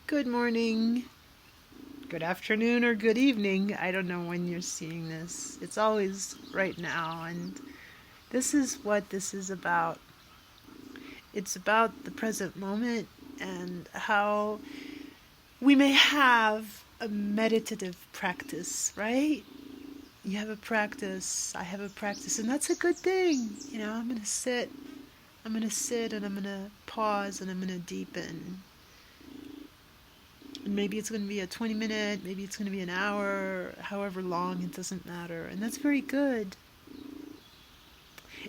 Good morning, good afternoon, or good evening. I don't know when you're seeing this. It's always right now, and this is what this is about. It's about the present moment and how we may have a meditative practice, right? You have a practice, I have a practice, and that's a good thing. I'm going to sit, and I'm going to pause, and I'm going to deepen. And maybe it's going to be a 20-minute, maybe it's going to be an hour, however long, it doesn't matter. And that's very good.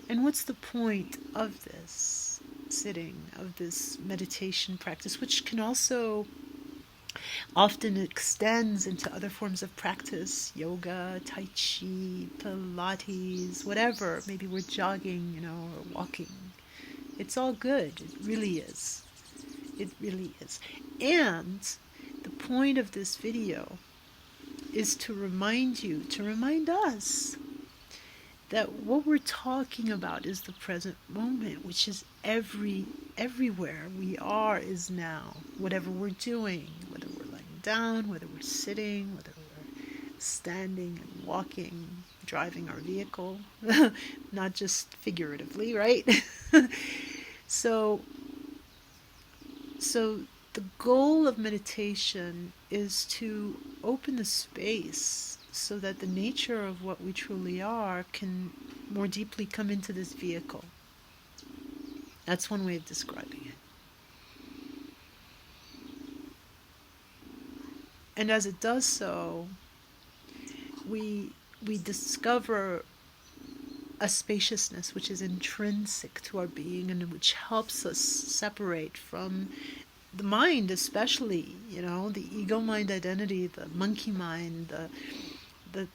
And what's the point of this sitting, of this meditation practice, which can also often extends into other forms of practice, yoga, tai chi, pilates, whatever. Maybe we're jogging, or walking. It's all good. It really is. It really is. And the point of this video is to remind us that what we're talking about is the present moment, which is everywhere we are is now. Whatever we're doing, whether we're lying down, whether we're sitting, whether we're standing and walking, driving our vehicle, not just figuratively, right? So the goal of meditation is to open the space so that the nature of what we truly are can more deeply come into this vehicle. That's one way of describing it. And as it does so, we discover a spaciousness which is intrinsic to our being and which helps us separate from the mind, especially, the ego mind identity, the monkey mind,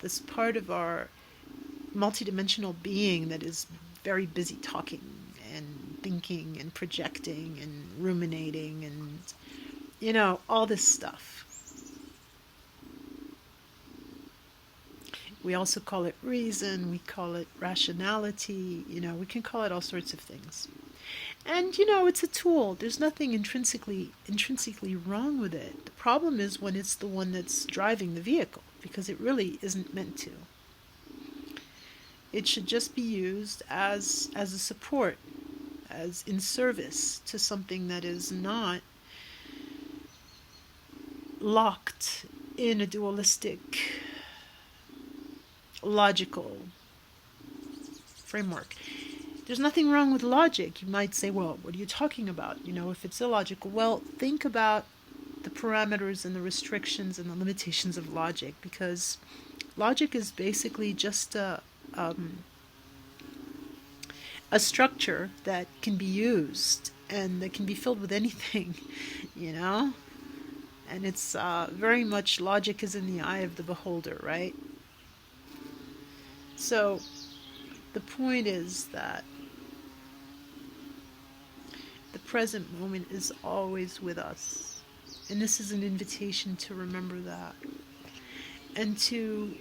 this part of our multidimensional being that is very busy talking and thinking and projecting and ruminating and, all this stuff. We also call it reason, we call it rationality, we can call it all sorts of things. And, it's a tool. There's nothing intrinsically wrong with it. The problem is when it's the one that's driving the vehicle, because it really isn't meant to. It should just be used as a support, as in service to something that is not locked in a dualistic, logical framework. There's nothing wrong with logic. You might say, well, what are you talking about? If it's illogical. Well, think about the parameters and the restrictions and the limitations of logic, because logic is basically just a structure that can be used and that can be filled with anything, And it's very much logic is in the eye of the beholder, right? So the point is that the present moment is always with us. And this is an invitation to remember that. And to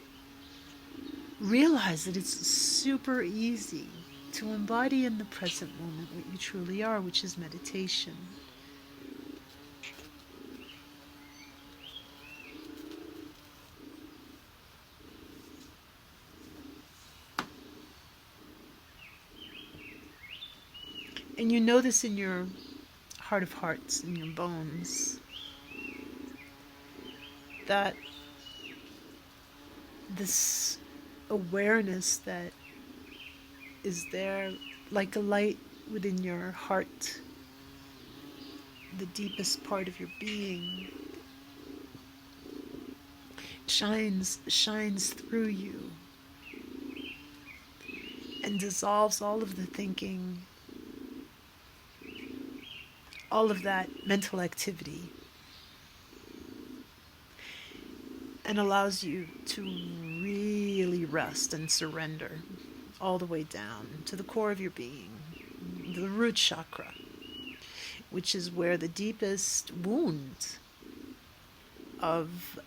realize that it's super easy to embody in the present moment what you truly are, which is meditation. And you know this in your heart of hearts, in your bones, that this awareness that is there like a light within your heart, the deepest part of your being, shines through you and dissolves all of the thinking, all of that mental activity, and allows you to really rest and surrender all the way down to the core of your being, the root chakra, which is where the deepest wound of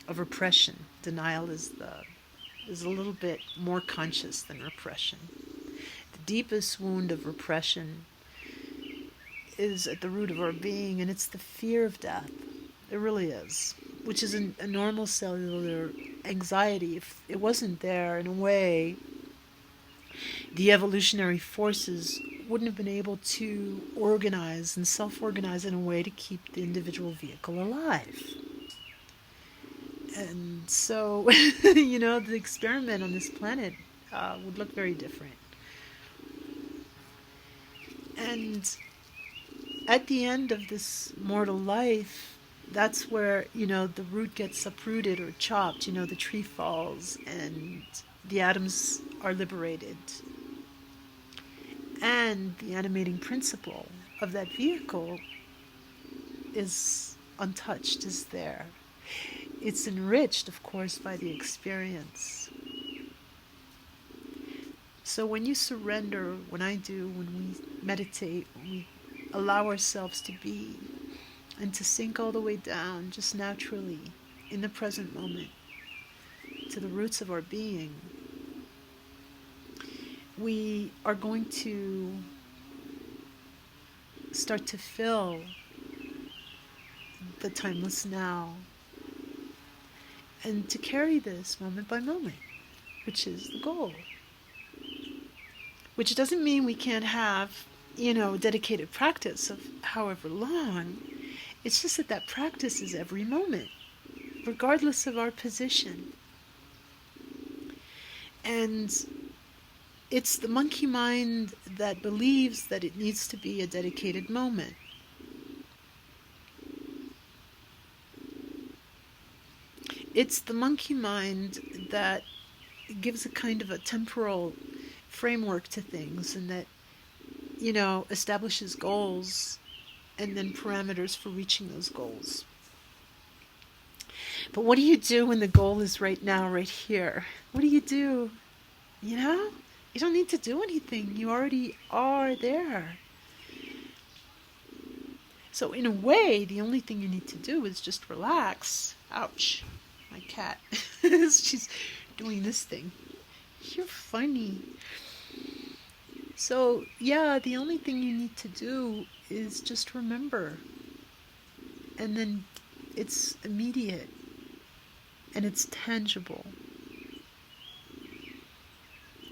of repression. Denial is a little bit more conscious than repression. The deepest wound of repression is at the root of our being, and it's the fear of death. It really is, which is a normal cellular anxiety. If it wasn't there, in a way, the evolutionary forces wouldn't have been able to organize and self-organize in a way to keep the individual vehicle alive. And so, the experiment on this planet would look very different. And at the end of this mortal life, that's where, the root gets uprooted or chopped, the tree falls and the atoms are liberated. And the animating principle of that vehicle is untouched, is there. It's enriched, of course, by the experience. So when you surrender, when I do, when we meditate, when we allow ourselves to be and to sink all the way down, just naturally, in the present moment, to the roots of our being, we are going to start to fill the timeless now and to carry this moment by moment, which is the goal. Which doesn't mean we can't have, dedicated practice of however long. It's just that practice is every moment, regardless of our position. And it's the monkey mind that believes that it needs to be a dedicated moment. It's the monkey mind that gives a kind of a temporal framework to things, and that, establishes goals and then parameters for reaching those goals. But what do you do when the goal is right now, right here? What do you do? You don't need to do anything. You already are there. So in a way, the only thing you need to do is just relax. Ouch. My cat. She's doing this thing. You're funny. So, the only thing you need to do is just remember. And then it's immediate. And it's tangible.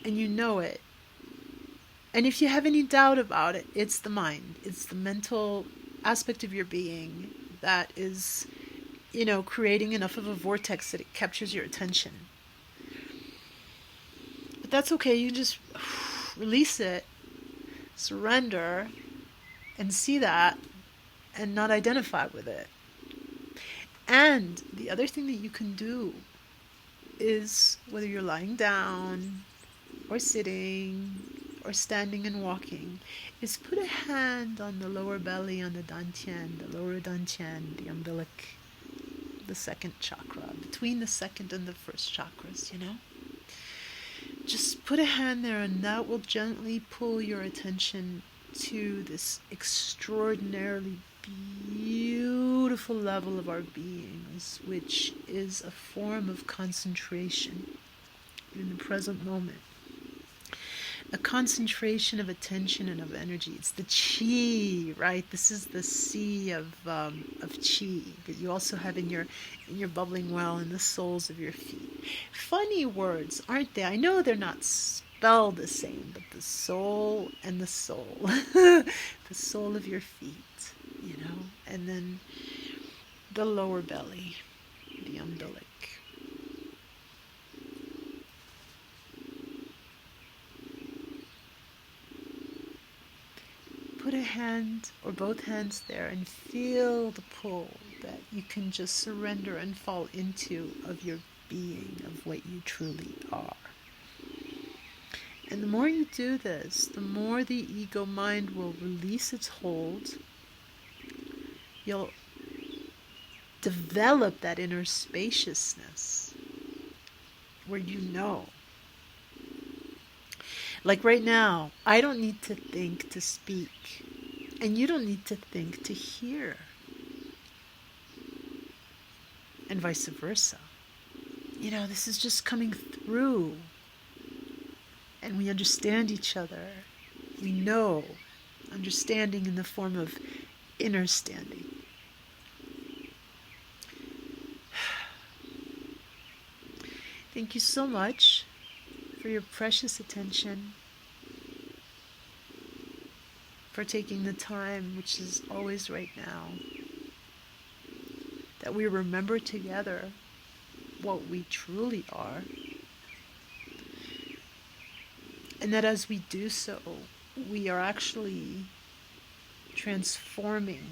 And you know it. And if you have any doubt about it, it's the mind. It's the mental aspect of your being that is, creating enough of a vortex that it captures your attention. But that's okay. You just release it, surrender, and see that, and not identify with it. And the other thing that you can do is, whether you're lying down, or sitting, or standing and walking, is put a hand on the lower belly, on the dantian, the lower dantian, the umbilic, the second chakra, between the second and the first chakras, Just put a hand there, and that will gently pull your attention to this extraordinarily beautiful level of our beings, which is a form of concentration in the present moment. A concentration of attention and of energy. It's the chi, right? This is the sea of chi that you also have in your bubbling well in the soles of your feet. Funny words, aren't they? I know they're not spelled the same, but the soul and the soul, the sole of your feet, and then the lower belly, the umbilic. Put a hand or both hands there and feel the pull that you can just surrender and fall into of your being, of what you truly are. And the more you do this, the more the ego mind will release its hold. You'll develop that inner spaciousness where you know. Like right now, I don't need to think to speak, and you don't need to think to hear, and vice versa. This is just coming through, and we understand each other. We know understanding in the form of inner standing. Thank you so much for your precious attention, for taking the time, which is always right now, that we remember together what we truly are, and that as we do so, we are actually transforming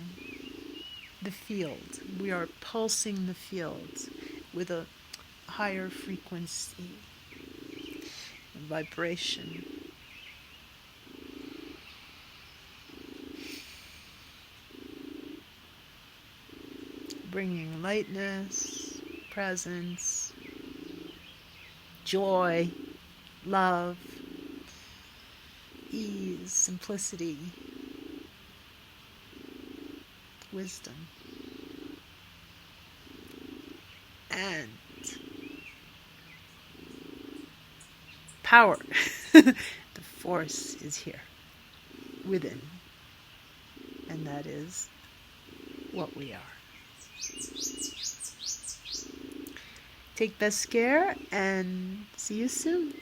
the field. We are pulsing the field with a higher frequency and vibration. Bringing lightness, presence, joy, love, ease, simplicity, wisdom, and power. The force is here, within, and that is what we are. Take best care and see you soon.